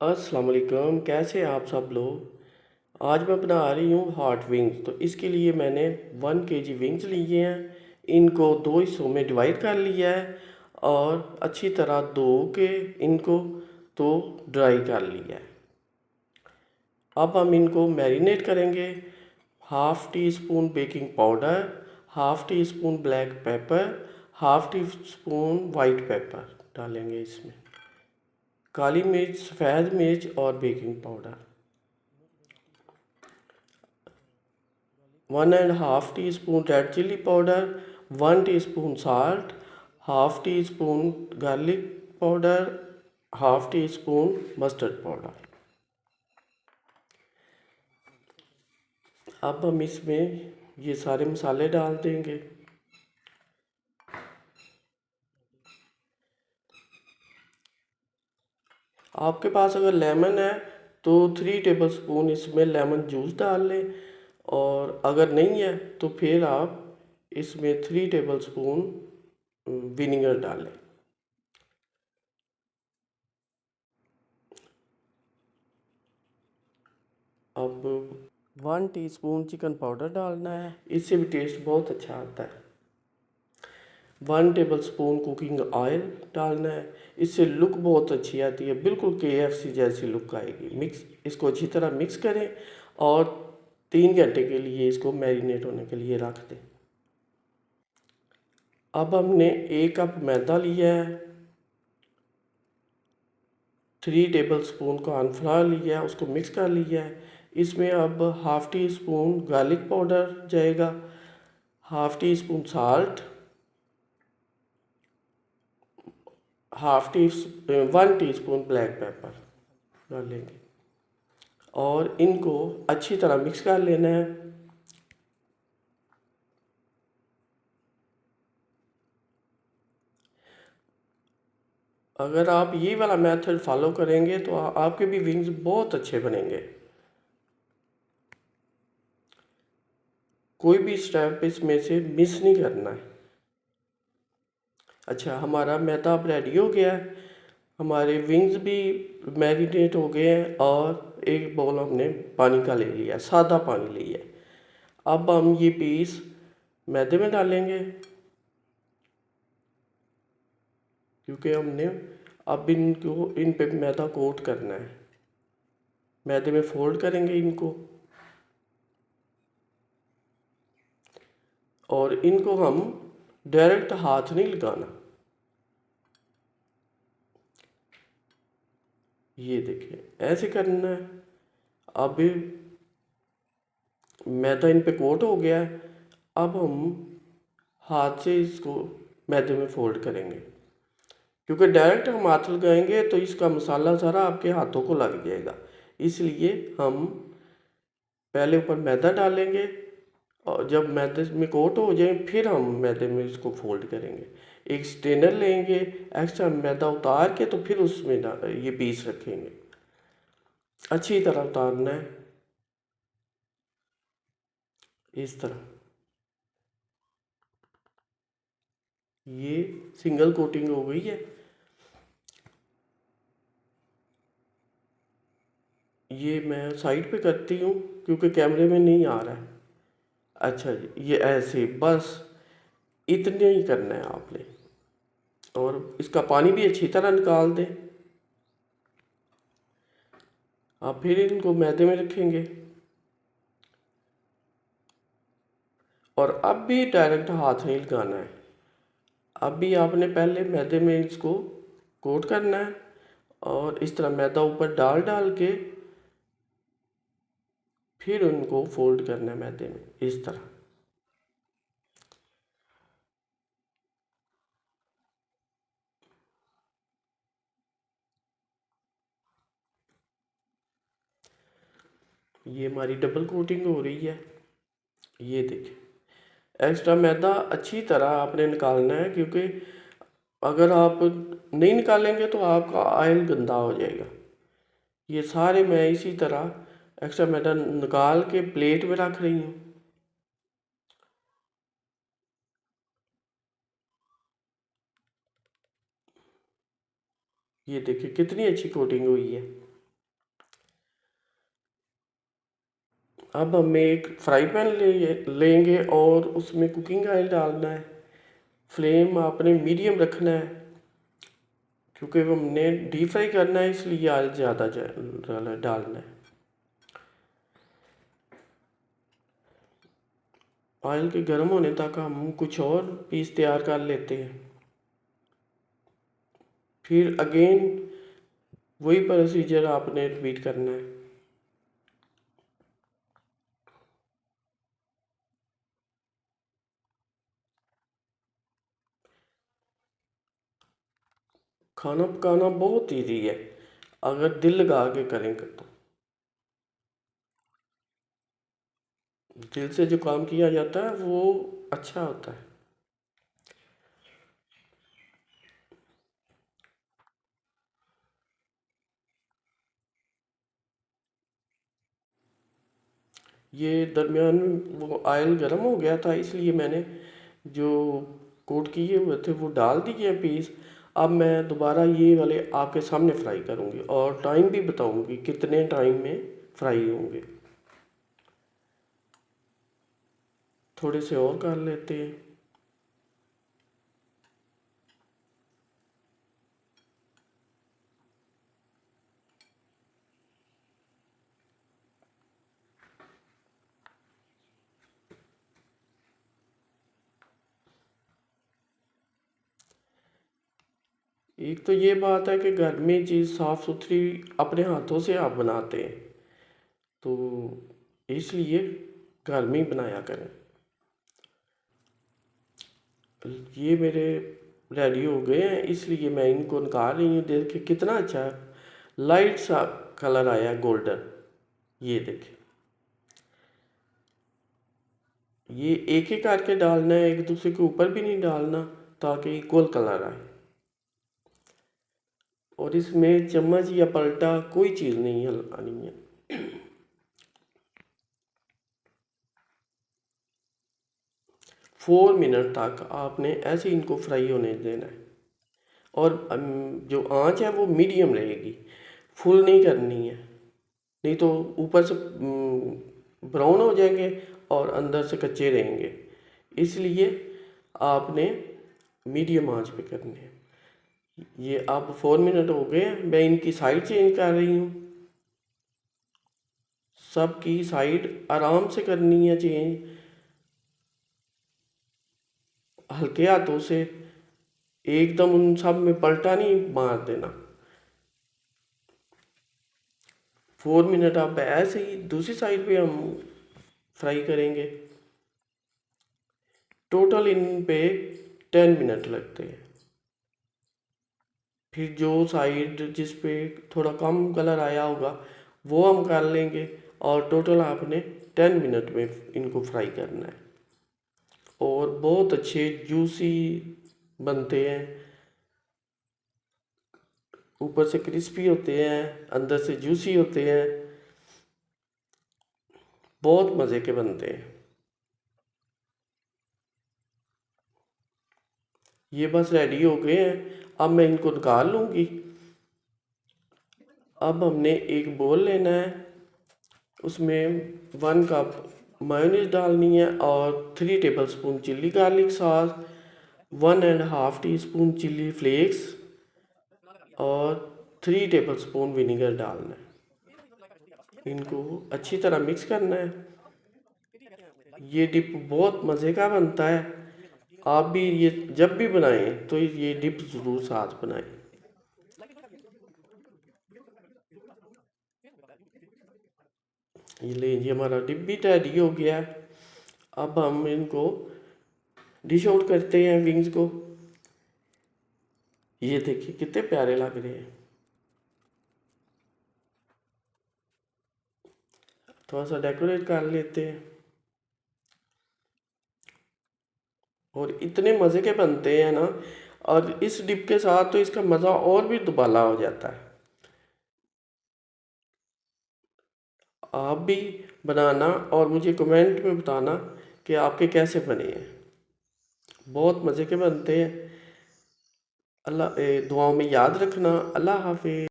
अस्सलाम वालेकुम, कैसे हैं आप सब लोग। आज मैं बना रही हूँ हॉट विंग्स। तो इसके लिए मैंने 1 kg विंग्स लिए हैं। इनको दो हिस्सों में डिवाइड कर लिया है और अच्छी तरह धो के इनको तो ड्राई कर लिया है। अब हम इनको मैरिनेट करेंगे। Half teaspoon baking powder, half teaspoon black pepper, half teaspoon white pepper डालेंगे इसमें, काली मिर्च, सफ़ेद मिर्च और baking powder, 1.5 teaspoon red chili powder, 1 teaspoon salt, half teaspoon garlic powder, half teaspoon mustard powder. अब हम इसमें ये सारे मसाले डाल देंगे। आपके पास अगर लेमन है तो 3 टेबलस्पून इसमें लेमन जूस डाल लें, और अगर नहीं है तो फिर आप इसमें 3 टेबलस्पून विनीगर डालें। अब 1 टीस्पून चिकन पाउडर डालना है, इससे भी टेस्ट बहुत अच्छा आता है। 1 टेबलस्पून कुकिंग ऑयल डालना है, इससे लुक बहुत अच्छी आती है, बिल्कुल KFC जैसी लुक आएगी। इसको अच्छी तरह मिक्स करें और 3 घंटे के लिए इसको मैरिनेट होने के लिए रख दें। अब हमने 1 कप मैदा लिया है, 3 टेबलस्पून कॉर्नफ्लावर लिया है, उसको मिक्स कर लिया है। इसमें अब half teaspoon garlic powder जाएगा, half teaspoon salt, 1 teaspoon black pepper डालेंगे और इनको अच्छी तरह मिक्स कर लेना है। अगर आप ये वाला मेथड फॉलो करेंगे तो आपके भी विंग्स बहुत अच्छे बनेंगे। कोई भी स्टेप इसमें से मिस नहीं करना है। अच्छा, हमारा मैदा अब रेडी हो गया है, हमारे विंग्स भी मैरिनेट हो गए हैं और एक बाउल हमने पानी का ले लिया, सादा पानी लिया है। अब हम ये पीस मैदे में डालेंगे, क्योंकि हमने अब इन पे मैदा कोट करना है। मैदे में फोल्ड करेंगे इनको और इनको हम डायरेक्ट हाथ नहीं लगाना। ये देखिए, ऐसे करना है। अब मैदा इन पे कोट हो गया है। अब हम हाथ से इसको मैदे में फोल्ड करेंगे, क्योंकि डायरेक्ट हम हाथ लगाएंगे तो इसका मसाला सारा आपके हाथों को लग जाएगा। इसलिए हम पहले ऊपर मैदा डालेंगे और जब मैदे में कोट हो जाए फिर हम मैदे में इसको फोल्ड करेंगे। एक स्ट्रेनर लेंगे, एक्स्ट्रा मैदा उतार के तो फिर उसमें ये पीस रखेंगे। अच्छी तरह उतारना है, इस तरह। ये सिंगल कोटिंग हो गई है। ये मैं साइड पे करती हूँ क्योंकि कैमरे में नहीं आ रहा है। अच्छा जी, ये ऐसे बस इतने ही करना है आपने, और इसका पानी भी अच्छी तरह निकाल दें। आप फिर इनको मैदे में रखेंगे और अब भी डायरेक्ट हाथ नहीं लगाना है। अब भी आपने पहले मैदे में इसको कोट करना है और इस तरह मैदा ऊपर डाल डाल के फिर उनको फोल्ड करना है मैदे में, इस तरह। ये हमारी डबल कोटिंग हो रही है। ये देखिए, एक्स्ट्रा मैदा अच्छी तरह आपने निकालना है, क्योंकि अगर आप नहीं निकालेंगे तो आपका ऑयल गंदा हो जाएगा। ये सारे मैं इसी तरह एक्स्ट्रा मैदा निकाल के प्लेट में रख रही हूँ। ये देखिए कितनी अच्छी कोटिंग हुई है। अब हमें एक फ्राई पैन लेंगे और उसमें कुकिंग ऑयल डालना है। फ्लेम आपने मीडियम रखना है, क्योंकि हमने डीप फ्राई करना है, इसलिए ऑयल ज़्यादा डालना है। ऑयल के गर्म होने तक हम कुछ और पीस तैयार कर लेते हैं। फिर अगेन वही प्रोसीजर आपने रिपीट करना है। खाना पकाना बहुत इजी है अगर दिल लगा के करेंगे तो। दिल से जो काम किया जाता है वो अच्छा होता है। ये दरमियान में वो ऑयल गर्म हो गया था, इसलिए मैंने जो कोट किए हुए थे वो डाल दिए पीस। अब मैं दोबारा ये वाले आपके सामने फ्राई करूँगी और टाइम भी बताऊँगी कितने टाइम में फ्राई होंगे। थोड़े से और कर लेते हैं। एक तो ये बात है कि घर में चीज़ साफ़ सुथरी अपने हाथों से आप बनाते हैं, तो इसलिए घर में ही बनाया करें। ये मेरे रेडी हो गए हैं, इसलिए मैं इनको निकाल रही हूँ। देखिए कितना अच्छा लाइट सा कलर आया गोल्डन। ये देखिए, ये एक एक करके डालना है, एक दूसरे के ऊपर भी नहीं डालना, ताकि इक्वल कलर आए। और इसमें चम्मच या पलटा कोई चीज़ नहीं हिलानी है। 4 मिनट तक आपने ऐसे इनको फ्राई होने देना है। और जो आंच है वो मीडियम रहेगी, फुल नहीं करनी है, नहीं तो ऊपर से ब्राउन हो जाएंगे और अंदर से कच्चे रहेंगे। इसलिए आपने मीडियम आंच पे करने हैं। ये अब 4 मिनट हो गए हैं, मैं इनकी साइड चेंज कर रही हूँ। सबकी साइड आराम से करनी है चेंज, हल्के हाथों से, एकदम उन सब में पलटा नहीं मार देना। 4 मिनट आप ऐसे ही दूसरी साइड पे हम फ्राई करेंगे। टोटल इन पे 10 मिनट लगते हैं। फिर जो साइड जिस पे थोड़ा कम कलर आया होगा वो हम कर लेंगे, और टोटल आपने 10 मिनट में इनको फ्राई करना है। और बहुत अच्छे जूसी बनते हैं, ऊपर से क्रिस्पी होते हैं, अंदर से जूसी होते हैं, बहुत मज़े के बनते हैं। ये बस रेडी हो गए हैं, अब मैं इनको निकाल लूँगी। अब हमने एक बोल लेना है, उसमें 1 कप मायोनीज डालनी है और 3 tablespoon chilli garlic sauce, 1.5 teaspoon chilli flakes और 3 टेबलस्पून विनीगर डालना है। इनको अच्छी तरह मिक्स करना है। ये डिप बहुत मज़े का बनता है। आप भी ये जब भी बनाएं तो ये डिप ज़रूर साथ बनाएं। ये हमारा डिप भी रेडी हो गया है। अब हम इनको डिश आउट करते हैं विंग्स को। ये देखिए कितने प्यारे लग रहे हैं। थोड़ा सा डेकोरेट कर लेते हैं। और इतने मज़े के बनते हैं ना, और इस डिप के साथ तो इसका मज़ा और भी दुबाला हो जाता है। आप भी बनाना और मुझे कमेंट में बताना कि आपके कैसे बने हैं। बहुत मज़े के बनते हैं। अल्लाह दुआओं में याद रखना। अल्लाह हाफिज़।